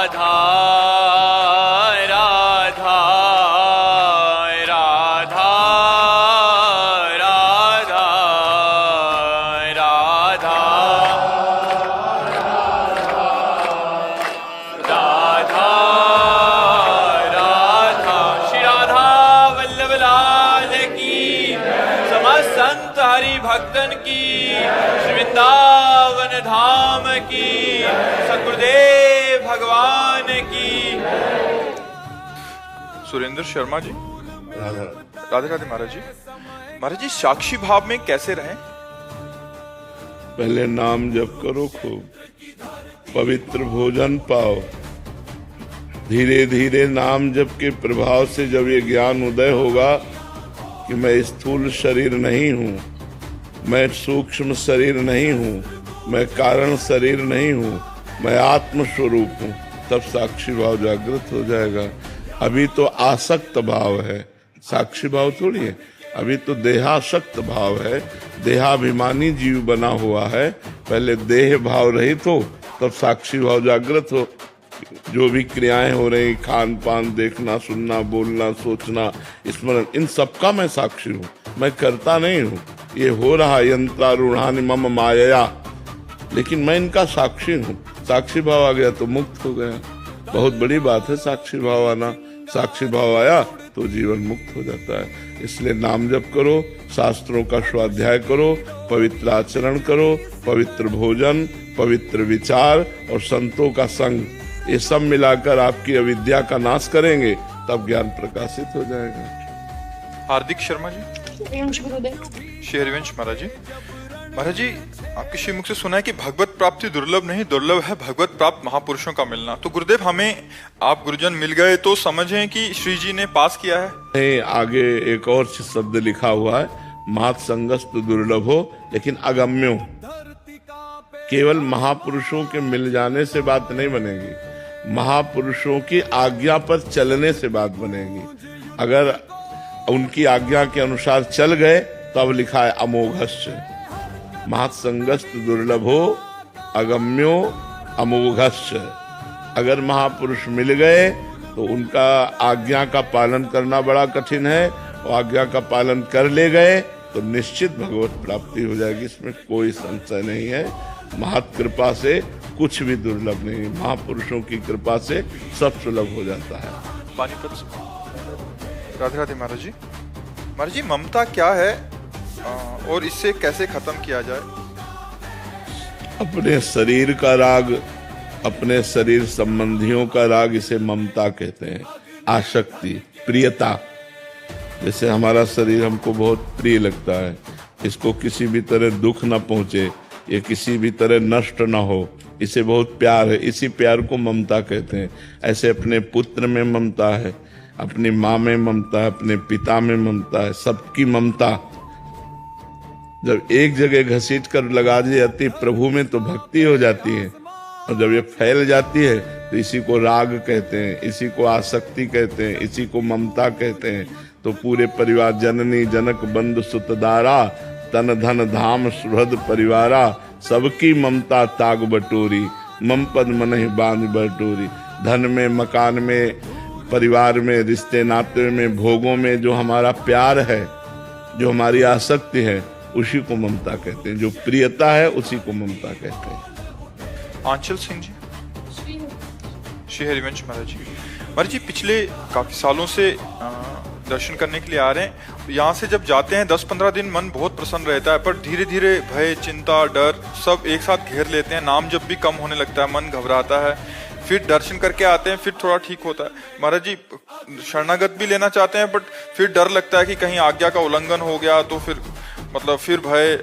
राधा राधा राधा राधा राधा राधा राधा। श्री राधा वल्लभ लाल की, समस्त संत हरि भक्तन की, श्री वृंदावन धाम की, सतगुरुदेव भगवान की। सुरेंद्र शर्मा जी। राधे राधे महाराज जी। महाराज जी, साक्षी भाव में कैसे रहें? पहले नाम जप करो खूब, पवित्र भोजन पाओ। धीरे धीरे नाम जप के प्रभाव से जब ये ज्ञान उदय होगा कि मैं स्थूल शरीर नहीं हूँ, मैं सूक्ष्म शरीर नहीं हूँ, मैं कारण शरीर नहीं हूँ, मैं आत्म स्वरूप हूँ, तब साक्षी भाव जागृत हो जाएगा। अभी तो आसक्त भाव है, साक्षी भाव थोड़ी है। अभी तो देहासक्त भाव है, देहाभिमानी जीव बना हुआ है। पहले देह भाव रहित हो, तब साक्षी भाव जागृत हो। जो भी क्रियाएं हो रही, खान पान, देखना, सुनना, बोलना, सोचना, स्मरण, इन सबका मैं साक्षी हूँ, मैं करता नहीं हूँ। ये हो रहा यंत्रारूढ़ानि मम मायया, लेकिन मैं इनका साक्षी हूँ। साक्षी भाव आ गया तो मुक्त हो गया। बहुत बड़ी बात है साक्षी भाव आना। साक्षी भाव आया तो जीवन मुक्त हो जाता है। इसलिए नाम जप करो, शास्त्रों का स्वाध्याय करो, पवित्र आचरण करो, पवित्र भोजन, पवित्र विचार और संतों का संग, ये सब मिलाकर आपकी अविद्या का नाश करेंगे, तब ज्ञान प्रकाशित हो जाएगा। हार्दिक शर्मा जी। श्री हरिवंश महाराज जी। महाराज जी, आपके श्री मुख से सुना है कि भगवत प्राप्ति दुर्लभ नहीं, दुर्लभ है भगवत प्राप्त महापुरुषों का मिलना। तो गुरुदेव, हमें आप गुरुजन मिल गए तो समझें कि श्री जी ने पास किया है। आगे एक और शब्द लिखा हुआ है, महत् संगस्त दुर्लभो लेकिन अगम्यो। केवल महापुरुषों के मिल जाने से बात नहीं बनेगी, महापुरुषों की आज्ञा पर चलने से बात बनेगी। अगर उनकी आज्ञा के अनुसार चल गए तब लिखा है अमोघस्य। महत्संगस्त दुर्लभो अगम्यो अमोघस्य। अगर महापुरुष मिल गए तो उनका आज्ञा का पालन करना बड़ा कठिन है, और आज्ञा का पालन कर ले गए तो निश्चित भगवत प्राप्ति हो जाएगी, इसमें कोई संशय नहीं है। महत् कृपा से कुछ भी दुर्लभ नहीं, महापुरुषों की कृपा से सब सुलभ हो जाता है। पानीपत से। राधे राधे महाराज जी। महाराज जी, ममता क्या है और इससे कैसे खत्म किया जाए? अपने शरीर का राग, अपने शरीर संबंधियों का राग, इसे ममता कहते हैं। आसक्ति, प्रियता। जैसे हमारा शरीर हमको बहुत प्रिय लगता है, इसको किसी भी तरह दुख न पहुंचे, ये किसी भी तरह नष्ट न हो, इसे बहुत प्यार है, इसी प्यार को ममता कहते हैं। ऐसे अपने पुत्र में ममता है, अपनी माँ में ममता है, अपने पिता में ममता है, सबकी ममता जब एक जगह घसीट कर लगा दी जाती है प्रभु में तो भक्ति हो जाती है, और जब ये फैल जाती है तो इसी को राग कहते हैं, इसी को आसक्ति कहते हैं, इसी को ममता कहते हैं। तो पूरे परिवार, जननी जनक बंधु सुतदारा, तन धन धाम सुहृद परिवारा, सबकी ममता ताग बटोरी, मम पद मनहि बांध बटोरी। धन में, मकान में, परिवार में, रिश्ते नाते में, भोगों में जो हमारा प्यार है, जो हमारी आसक्ति है, उसी को ममता कहते हैं। जो प्रियता है उसी को ममता कहते हैं। आंचल सिंह जी। श्री हरिवंश महाराज जी। महाराज जी, पिछले काफी सालों से दर्शन करने के लिए आ रहे हैं। यहाँ से जब जाते हैं 10-15 दिन मन बहुत प्रसन्न रहता है, पर धीरे धीरे भय, चिंता, डर सब एक साथ घेर लेते हैं। नाम जब भी कम होने लगता है, मन घबराता है। फिर दर्शन करके आते हैं, फिर थोड़ा ठीक होता है। महाराज जी, शरणागत भी लेना चाहते हैं, बट फिर डर लगता है कि कहीं आज्ञा का उल्लंघन हो गया तो फिर फिर भय,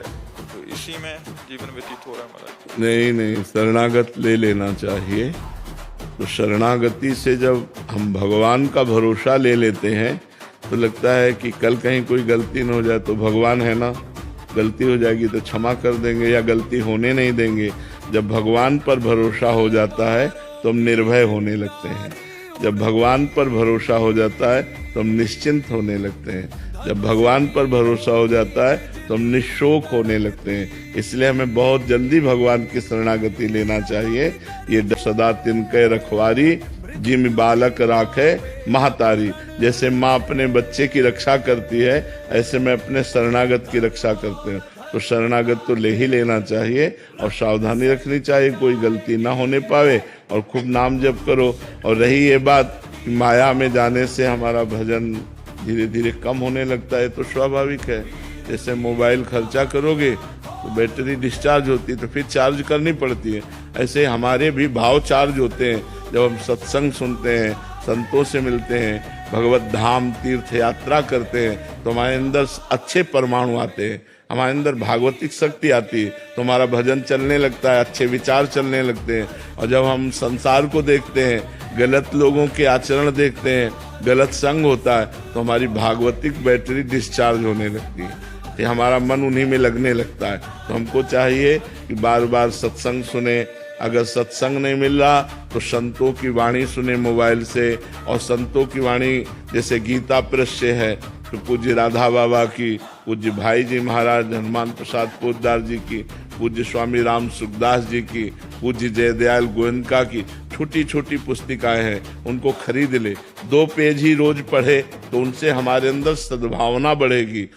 इसी में जीवन व्यतीत हो रहा है महाराज। नहीं, शरणागत ले लेना चाहिए। तो शरणागति से जब हम भगवान का भरोसा ले लेते हैं तो लगता है कि कल कहीं कोई गलती न हो जाए तो भगवान है ना, गलती हो जाएगी तो क्षमा कर देंगे या गलती होने नहीं देंगे। जब भगवान पर भरोसा हो जाता है तो हम निर्भय होने लगते हैं। जब भगवान पर भरोसा हो जाता है तो हम निश्चिंत होने लगते हैं। जब भगवान पर भरोसा हो जाता है तो हम निशोक होने लगते हैं। इसलिए हमें बहुत जल्दी भगवान की शरणागति लेना चाहिए। ये सदा तिनके रखवारी, जिम बालक राखे महतारी। जैसे माँ अपने बच्चे की रक्षा करती है, ऐसे मैं अपने शरणागत की रक्षा करते हैं। तो शरणागत तो ले ही लेना चाहिए और सावधानी रखनी चाहिए, कोई गलती ना होने पावे, और खूब नाम जप करो। और रही ये बात कि माया में जाने से हमारा भजन धीरे धीरे कम होने लगता है, तो स्वाभाविक है। जैसे मोबाइल खर्चा करोगे तो बैटरी डिस्चार्ज होती है, तो फिर चार्ज करनी पड़ती है। ऐसे हमारे भी भाव चार्ज होते हैं। जब हम सत्संग सुनते हैं, संतों से मिलते हैं, भगवत धाम तीर्थ यात्रा करते हैं, तो हमारे अंदर अच्छे परमाणु आते हैं, हमारे अंदर भागवतिक शक्ति आती है, तो हमारा भजन चलने लगता है, अच्छे विचार चलने लगते हैं। और जब हम संसार को देखते हैं, गलत लोगों के आचरण देखते हैं, गलत संग होता है, तो हमारी भागवतिक बैटरी डिस्चार्ज होने लगती है, ये हमारा मन उन्हीं में लगने लगता है। तो हमको चाहिए कि बार बार सत्संग सुने। अगर सत्संग नहीं मिल रहा तो संतों की वाणी सुने मोबाइल से। और संतों की वाणी जैसे गीता प्रश्य है, तो पूज्य राधा बाबा की, पूज्य भाई जी महाराज हनुमान प्रसाद पोद्दार जी की, पूज्य स्वामी राम सुखदास जी की, पूज्य जयदयाल गोयनका की छोटी छोटी पुस्तिकाएं हैं, उनको खरीद ले। 2 पेज ही रोज पढ़े तो उनसे हमारे अंदर सद्भावना बढ़ेगी।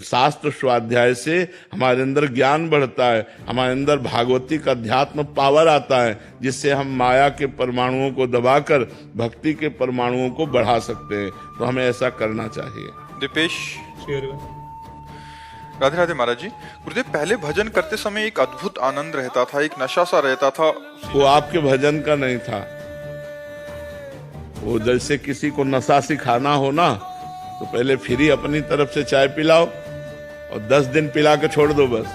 शास्त्र स्वाध्याय से हमारे अंदर ज्ञान बढ़ता है, हमारे अंदर भागवतिक अध्यात्म पावर आता है, जिससे हम माया के परमाणुओं को दबाकर भक्ति के परमाणुओं को बढ़ा सकते हैं। तो हमें ऐसा करना चाहिए। दीपेश, राधे राधे महाराज जी। गुरुदेव, पहले भजन करते समय एक अद्भुत आनंद रहता था, एक नशा सा रहता था। वो आपके भजन का नहीं था। वो जैसे किसी को नशा सिखाना हो ना, तो पहले फ्री अपनी तरफ से चाय पिलाओ और 10 दिन पिला के छोड़ दो बस।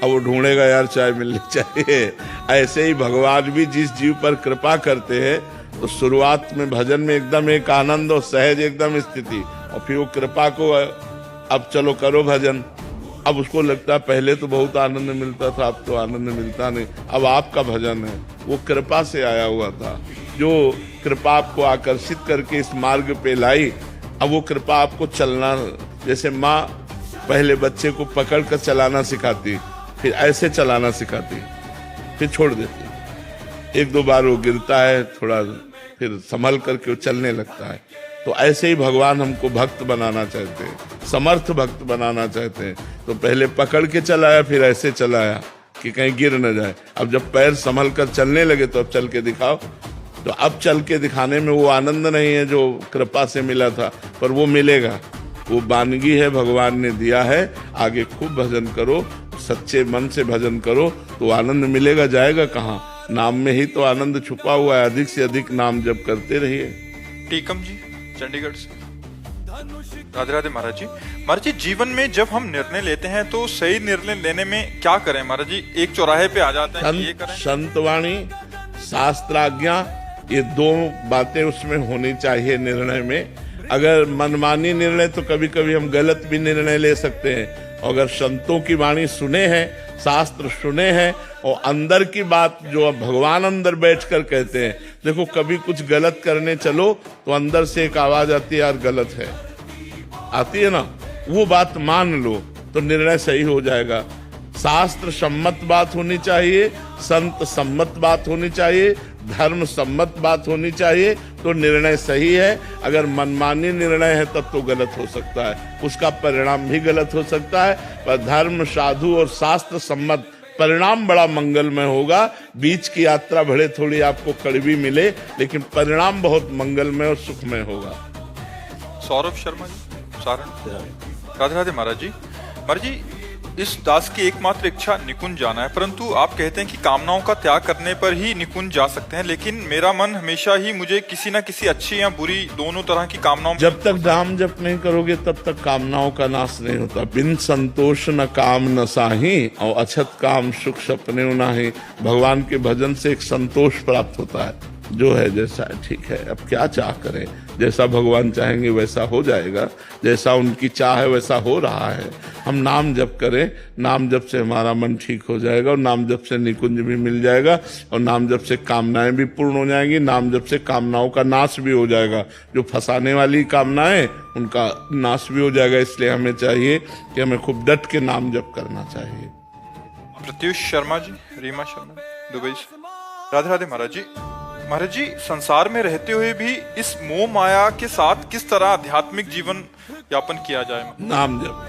अब वो ढूंढेगा यार चाय मिलनी चाहिए। ऐसे ही भगवान भी जिस जीव पर कृपा करते हैं, तो शुरुआत में भजन में एकदम एक आनंद और सहज एकदम स्थिति, और फिर वो कृपा को अब चलो करो भजन। अब उसको लगता है पहले तो बहुत आनंद मिलता था, अब तो आनंद मिलता नहीं। अब आपका भजन है, वो कृपा से आया हुआ था, जो कृपा आपको आकर्षित करके इस मार्ग पे लाई। अब वो कृपा आपको चलना, जैसे माँ पहले बच्चे को पकड़ कर चलाना सिखाती, फिर ऐसे चलाना सिखाती, फिर छोड़ देती। 1-2 बार वो गिरता है थोड़ा, फिर संभल करके वो चलने लगता है। तो ऐसे ही भगवान हमको भक्त बनाना चाहते हैं, समर्थ भक्त बनाना चाहते हैं। तो पहले पकड़ के चलाया, फिर ऐसे चलाया कि कहीं गिर न जाए। अब जब पैर संभल कर चलने लगे तो अब चल के दिखाओ। तो अब चल के दिखाने में वो आनंद नहीं है जो कृपा से मिला था, पर वो मिलेगा। वो वानगी है, भगवान ने दिया है। आगे खूब भजन करो, सच्चे मन से भजन करो, तो आनंद मिलेगा। जाएगा कहाँ? नाम में ही तो आनंद छुपा हुआ है। अधिक से अधिक नाम जप करते रहिए। टीकम जी चंडीगढ़ से। राधे राधे महाराज जी। महाराज जी, जीवन में जब हम निर्णय लेते हैं तो सही निर्णय लेने में क्या करें महाराज जी? एक चौराहे पे आ जाते हैं कि ये करें। संतवाणी, शास्त्राज्ञा, ये 2 बातें उसमें होनी चाहिए निर्णय में। अगर मनमानी निर्णय, तो कभी कभी हम गलत भी निर्णय ले सकते हैं। अगर संतों की वाणी सुने हैं, शास्त्र सुने हैं, और अंदर की बात जो भगवान अंदर बैठकर कहते हैं, देखो कभी कुछ गलत करने चलो तो अंदर से एक आवाज आती है, यार गलत है, आती है ना, वो बात मान लो तो निर्णय सही हो जाएगा। शास्त्र सम्मत बात होनी चाहिए, संत सम्मत बात होनी चाहिए, धर्म सम्मत बात होनी चाहिए, तो निर्णय सही है। अगर मनमानी निर्णय है तब तो गलत हो सकता है, उसका परिणाम भी गलत हो सकता है। पर धर्म, साधु और शास्त्र सम्मत परिणाम बड़ा मंगलमय होगा। बीच की यात्रा भले थोड़ी आपको कड़वी मिले, लेकिन परिणाम बहुत मंगलमय और सुखमय होगा। सौरभ शर्मा जी, सारण। राधे राधे महाराज जी। महाराज जी, इस दास की एकमात्र इच्छा निकुंज जाना है, परंतु आप कहते हैं कि कामनाओं का त्याग करने पर ही निकुंज जा सकते हैं, लेकिन मेरा मन हमेशा ही मुझे किसी न किसी अच्छी या बुरी दोनों तरह की कामनाओं। जब तक नाम जप नहीं करोगे तब तक कामनाओं का नाश नहीं होता। बिन संतोष न काम न साही, और अछत काम सुख सपने नाही। भगवान के भजन से एक संतोष प्राप्त होता है, जो है जैसा ठीक है, अब क्या चाह करें, जैसा भगवान चाहेंगे वैसा हो जाएगा, जैसा उनकी चाह है वैसा हो रहा है। हम नाम जप करें, नाम जप से हमारा मन ठीक हो जाएगा और नाम जप से निकुंज भी मिल जाएगा और नाम जप से कामनाएं भी पूर्ण हो जाएंगी, नाम जप से कामनाओं का नाश भी हो जाएगा, जो फंसाने वाली कामनाएं उनका नाश भी हो जाएगा। इसलिए हमें चाहिए कि हमें खूब डट के नाम जप करना चाहिए। प्रत्युष शर्मा जी, रीमा शर्मा, दुबई से। राधे राधे महाराज जी। महाराज जी, संसार में रहते हुए भी इस मोह माया के साथ किस तरह आध्यात्मिक जीवन यापन किया जाए? नाम जप,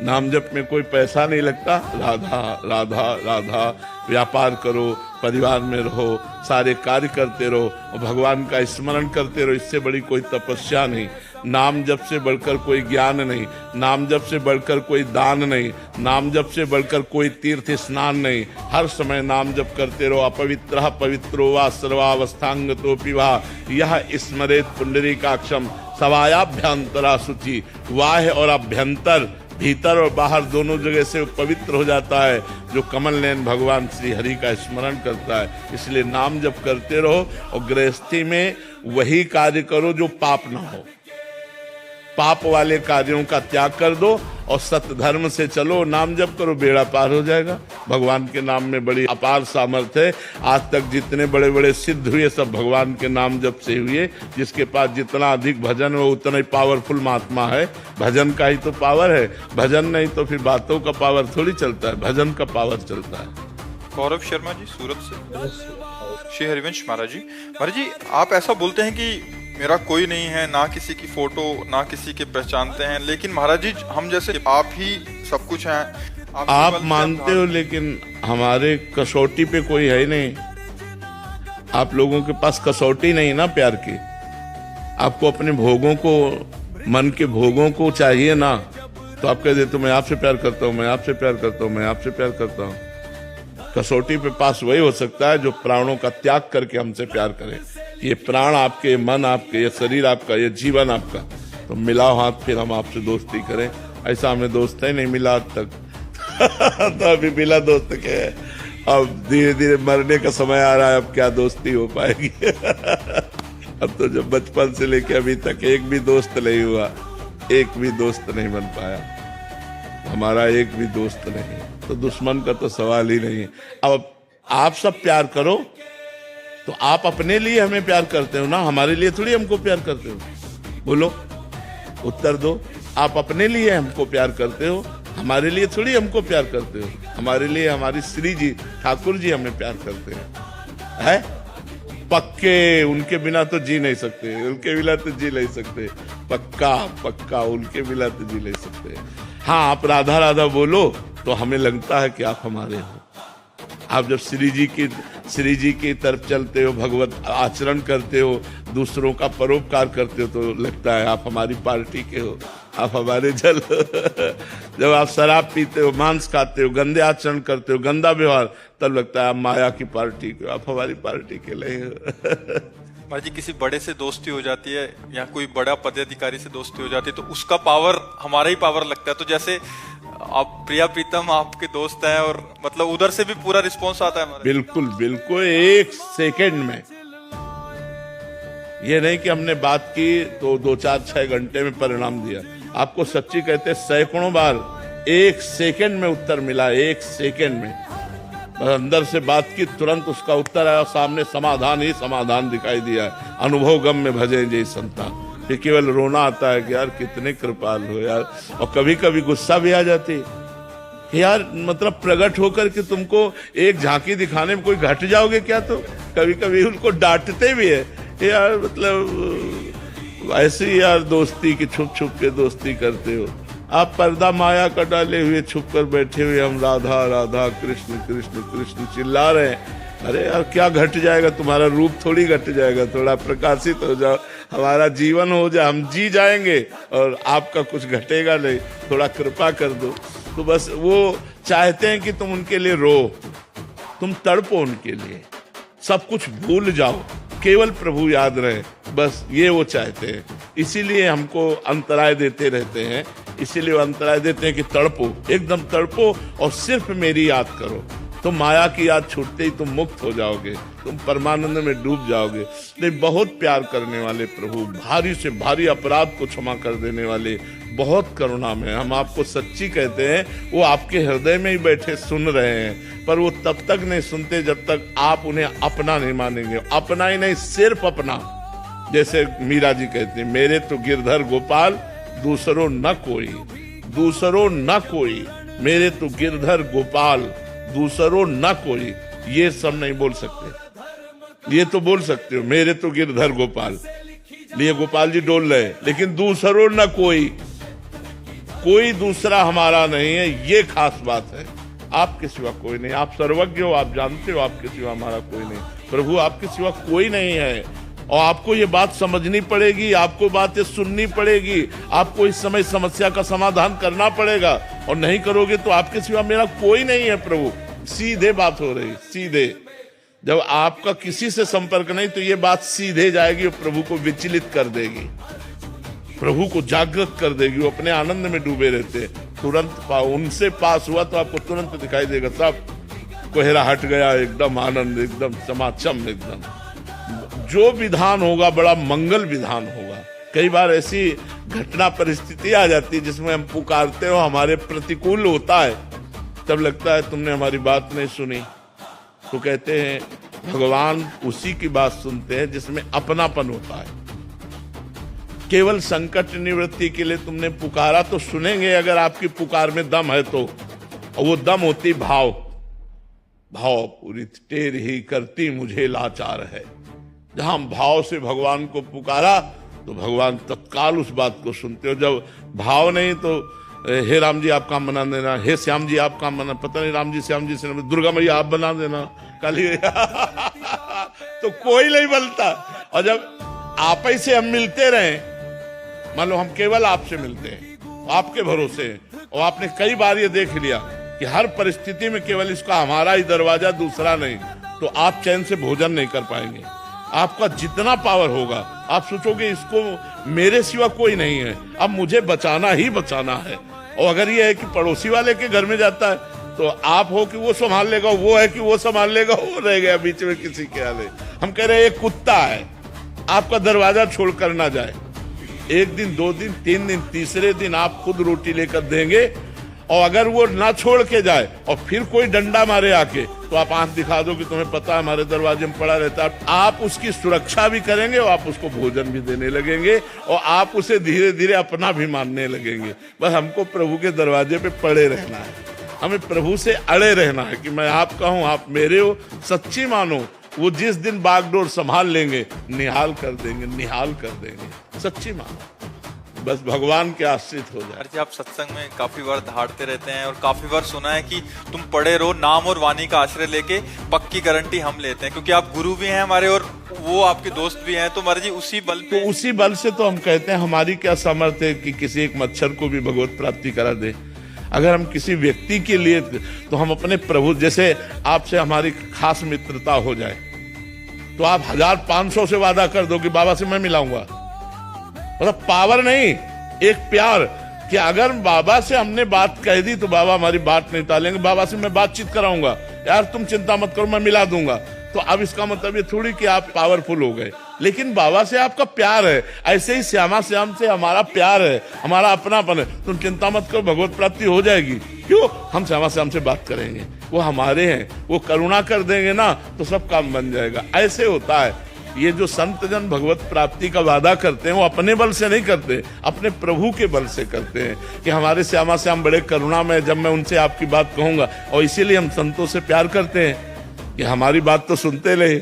नाम जप में कोई पैसा नहीं लगता। राधा राधा राधा, व्यापार करो, परिवार में रहो, सारे कार्य करते रहो और भगवान का स्मरण करते रहो। इससे बड़ी कोई तपस्या नहीं, नाम जप से बढ़कर कोई ज्ञान नहीं, नाम जप से बढ़कर कोई दान नहीं, नाम जप से बढ़कर कोई तीर्थ स्नान नहीं। हर समय नाम जप करते रहो। अपवित्रः पवित्रो वा सर्वावस्थांगतोऽपि वा यह स्मरेत पुंडरीकाक्षम सवायाभ्यंतरा शुचि। बाह्य और अभ्यंतर, भीतर और बाहर दोनों जगह से पवित्र हो जाता है जो कमल नयन भगवान श्री हरि का स्मरण करता है। इसलिए नाम जप करते रहो और गृहस्थी में वही कार्य करो जो पाप ना हो। पाप वाले कार्यों का त्याग कर दो और सत्य धर्म से चलो, नाम जप करो, बेड़ा पार हो जाएगा। भगवान के नाम में बड़ी अपार सामर्थ्य है। आज तक जितने बड़े बड़े सिद्ध हुए सब भगवान के नाम जप से हुए। जिसके पास जितना अधिक भजन हो उतना ही पावरफुल महात्मा है। भजन का ही तो पावर है, भजन नहीं तो फिर बातों का पावर थोड़ी चलता है, भजन का पावर चलता है। गौरव शर्मा जी, सूरत से। श्री हरिवंश महाराज जी। महाराज जी, आप ऐसा बोलते हैं कि मेरा कोई नहीं है, ना किसी की फोटो, ना किसी के पहचानते हैं, लेकिन महाराज जी हम जैसे आप ही सब कुछ हैं। आप मानते हो लेकिन हमारे कसौटी पे कोई है नहीं। आप लोगों के पास कसौटी नहीं ना प्यार की। आपको अपने भोगों को, मन के भोगों को चाहिए ना, तो आप कह देते मैं आपसे प्यार करता हूँ, मैं आपसे प्यार करता हूँ, मैं आपसे प्यार करता हूँ। कसौटी पे पास वही हो सकता है जो प्राणों का त्याग करके हमसे प्यार करे। ये प्राण आपके, मन आपके, ये शरीर आपका, ये जीवन आपका, तो मिलाओ हाथ फिर हम आपसे दोस्ती करें। ऐसा हमें दोस्त है नहीं मिला आज तक तो अभी मिला दोस्त के, अब धीरे धीरे मरने का समय आ रहा है, अब क्या दोस्ती हो पाएगी अब तो जब बचपन से लेके अभी तक एक भी दोस्त नहीं हुआ, एक भी दोस्त नहीं बन पाया हमारा, एक भी दोस्त नहीं, तो दुश्मन का तो सवाल ही नहीं है। अब आप सब प्यार करो तो आप अपने लिए हमें प्यार करते हो ना, हमारे लिए थोड़ी हमको प्यार करते हो। बोलो, उत्तर दो। आप अपने लिए हमको प्यार करते हो, हमारे लिए थोड़ी हमको प्यार करते हो। हमारे लिए हमारी श्री जी ठाकुर जी हमें प्यार करते हैं। पक्के, उनके बिना तो जी नहीं सकते, उनके बिना तो जी नहीं सकते। पक्का पक्का उनके बिना तो जी नहीं सकते। हाँ, आप राधा राधा बोलो तो हमें लगता है कि आप हमारे हो। आप जब श्री जी की तरफ चलते हो, भगवत आचरण करते हो, दूसरों का परोपकार करते हो, तो लगता है आप हमारी पार्टी के हो, आप हमारे जल जब आप शराब पीते हो, मांस खाते हो, गंदे आचरण करते हो, गंदा व्यवहार, तब लगता है आप माया की पार्टी के हो, आप हमारी पार्टी के नहीं हो महाराज जी, किसी बड़े से दोस्ती हो जाती है या कोई बड़ा पदाधिकारी से दोस्ती हो जाती है तो उसका पावर हमारा ही पावर लगता है। तो जैसे आप प्रिया प्रीतम आपके दोस्त हैं और मतलब उधर से भी पूरा रिस्पॉन्स आता है हमारा। बिल्कुल बिल्कुल, एक सेकंड में। ये नहीं कि हमने बात की तो 2-4-6 घंटे में परिणाम दिया। आपको सच्ची कहते सैकड़ों बार एक सेकंड में उत्तर मिला, एक सेकंड में। अंदर से बात की, तुरंत उसका उत्तर आया, सामने समाधान ही समाधान दिखाई दिया है। अनुभव गम में भजे जय संता। फिर केवल रोना आता है कि यार कितने कृपाल हो यार। और कभी कभी गुस्सा भी आ जाती है यार, मतलब प्रकट होकर के तुमको एक झांकी दिखाने में कोई घट जाओगे क्या? तो कभी कभी उनको डांटते भी है यार, मतलब ऐसी यार दोस्ती की छुप छुप के दोस्ती करते हो आप। पर्दा माया का डाले हुए छुप कर बैठे हुए हम राधा राधा कृष्ण कृष्ण कृष्ण चिल्ला रहे हैं। अरे यार क्या घट जाएगा, तुम्हारा रूप थोड़ी घट जाएगा, थोड़ा प्रकाशित हो जाओ, हमारा जीवन हो जाए, हम जी जाएंगे और आपका कुछ घटेगा नहीं, थोड़ा कृपा कर दो। तो बस वो चाहते हैं कि तुम उनके लिए रो, तुम तड़पो उनके लिए, सब कुछ भूल जाओ, केवल प्रभु याद रहे, बस ये वो चाहते हैं। इसीलिए हमको अंतराय देते रहते हैं, इसीलिए वो अंतराय देते हैं कि तड़पो, एकदम तड़पो और सिर्फ मेरी याद करो। तो माया की याद छूटते ही तुम मुक्त हो जाओगे, तुम परमानंद में डूब जाओगे। नहीं, बहुत प्यार करने वाले प्रभु, भारी से भारी अपराध को क्षमा कर देने वाले, बहुत करुणा में। हम आपको सच्ची कहते हैं, वो आपके हृदय में ही बैठे सुन रहे हैं, पर वो तब तक नहीं सुनते जब तक आप उन्हें अपना नहीं मानेंगे। अपना ही नहीं, सिर्फ अपना। जैसे मीरा जी कहती है, मेरे तो गिरधर गोपाल दूसरों न कोई, दूसरों न कोई, मेरे तो गिरधर गोपाल दूसरों न कोई। ये सब नहीं बोल सकते, ये तो बोल सकते हो, मेरे तो गिरधर गोपाल, लिए गोपाल जी डोल रहे, लेकिन दूसरों न कोई, कोई दूसरा हमारा नहीं है। ये खास बात है, आपके सिवा कोई नहीं। आप सर्वज्ञ हो, आप जानते हो आपके सिवा हमारा कोई नहीं। प्रभु आपके सिवा कोई नहीं है, और आपको ये बात समझनी पड़ेगी, आपको बातें सुननी पड़ेगी, आपको इस समय समस्या का समाधान करना पड़ेगा, और नहीं करोगे तो आपके सिवा मेरा कोई नहीं है प्रभु। सीधे बात हो रही, सीधे। जब आपका किसी से संपर्क नहीं तो ये बात सीधे जाएगी और प्रभु को विचलित कर देगी, प्रभु को जागृत कर देगी। वो अपने आनंद में डूबे रहते, तुरंत उनसे पास हुआ तो आपको तुरंत दिखाई देगा, सब कोहरा हट गया, एकदम आनंद, एकदम समाचम, एकदम जो विधान होगा बड़ा मंगल विधान होगा। कई बार ऐसी घटना परिस्थिति आ जाती है जिसमें हम पुकारते हो, हमारे प्रतिकूल होता है, तब लगता है तुमने हमारी बात नहीं सुनी। तो कहते हैं भगवान उसी की बात सुनते हैं जिसमें अपनापन होता है। केवल संकट निवृत्ति के लिए तुमने पुकारा तो सुनेंगे, अगर आपकी पुकार में दम है तो। और वो दम होती भाव, भाव पूरी टेर ही करती मुझे लाचार है। जहां भाव से भगवान को पुकारा तो भगवान तत्काल उस बात को सुनते हो। जब भाव नहीं तो हे राम जी आप काम बना देना, हे श्याम जी आप काम बना, पता नहीं राम जी श्याम जी से, दुर्गा मैया आप बना देना, काली तो कोई नहीं बनता। और जब आप ही से हम मिलते रहे, मान लो हम केवल आपसे मिलते हैं, आपके भरोसे हैं, और आपने कई बार ये देख लिया कि हर परिस्थिति में केवल इसका हमारा ही दरवाजा, दूसरा नहीं, तो आप चैन से भोजन नहीं कर पाएंगे। आपका जितना पावर होगा आप सोचोगे इसको मेरे सिवा कोई नहीं है, अब मुझे बचाना ही बचाना है। और अगर ये है कि पड़ोसी वाले के घर में जाता है तो आप हो कि वो संभाल लेगा, वो है कि वो संभाल लेगा, वो रह गया बीच में किसी के आले। हम कह रहे हैं एक कुत्ता है, आपका दरवाजा छोड़कर ना जाए, एक दिन, 2 दिन, 3 दिन, तीसरे दिन आप खुद रोटी लेकर देंगे, और अगर वो ना छोड़ के जाए और फिर कोई डंडा मारे आके, तो आप आंख दिखा दो कि तुम्हें पता है हमारे दरवाजे में पड़ा रहता है। आप उसकी सुरक्षा भी करेंगे और आप उसको भोजन भी देने लगेंगे, और आप उसे धीरे धीरे अपना भी मानने लगेंगे। बस हमको प्रभु के दरवाजे पे पड़े रहना है, हमें प्रभु से अड़े रहना है कि मैं आपका हूं, आप मेरे हो, सच्ची मानो। वो जिस दिन बागडोर संभाल लेंगे, निहाल कर देंगे, निहाल कर देंगे, सच्ची मानो। बस भगवान के आश्रित हो जाए। जी आप सत्संग में काफी बार दहाड़ते रहते हैं, और काफी बार सुना है कि तुम पढ़े रहो, नाम और वाणी का आश्रय लेके पक्की गारंटी हम लेते हैं, क्योंकि आप गुरु भी हैं हमारे और वो आपके दोस्त भी हैं। तो महाराज जी उसी बल पे, तो उसी बल से तो हम कहते हैं हमारी क्या सामर्थ्य है कि किसी एक मच्छर को भी भगवत प्राप्ति करा दे। अगर हम किसी व्यक्ति के लिए, तो हम अपने प्रभु, जैसे आपसे हमारी खास मित्रता हो जाए तो आप 1500 से वादा कर दो कि बाबा से मैं मिलाऊंगा। मतलब पावर नहीं, एक प्यार कि अगर बाबा से हमने बात कह दी तो बाबा हमारी बात नहीं टालेंगे, बाबा से मैं बातचीत कराऊंगा, यार तुम चिंता मत करो मैं मिला दूंगा। तो अब इसका मतलब ये थोड़ी कि आप पावरफुल हो गए, लेकिन बाबा से आपका प्यार है। ऐसे ही श्यामा श्याम से हमारा प्यार है, हमारा अपनापन है। तुम चिंता मत करो, भगवत प्राप्ति हो जाएगी। क्यों? हम श्यामा श्याम से बात करेंगे, वो हमारे हैं, वो करुणा कर देंगे ना तो सब काम बन जाएगा। ऐसे होता है। ये जो संत जन भगवत प्राप्ति का वादा करते हैं वो अपने बल से नहीं करते, अपने प्रभु के बल से करते हैं कि हमारे श्यामा श्याम बड़े करुणा में, जब मैं उनसे आपकी बात कहूंगा। और इसीलिए हम संतों से प्यार करते हैं कि हमारी बात तो सुनते रहे,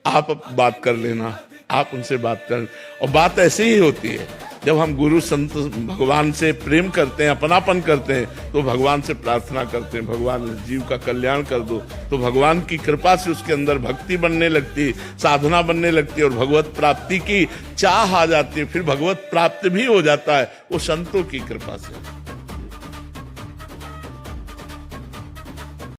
आप बात कर लेना, आप उनसे बात कर। और बात ऐसे ही होती है, जब हम गुरु संत भगवान से प्रेम करते हैं, अपनापन करते हैं, तो भगवान से प्रार्थना करते हैं, भगवान इस जीव का कल्याण कर दो। तो भगवान की कृपा से उसके अंदर भक्ति बनने लगती, साधना बनने लगती है, और भगवत प्राप्ति की चाह आ जाती है। फिर भगवत प्राप्ति भी हो जाता है, वो संतों की कृपा से।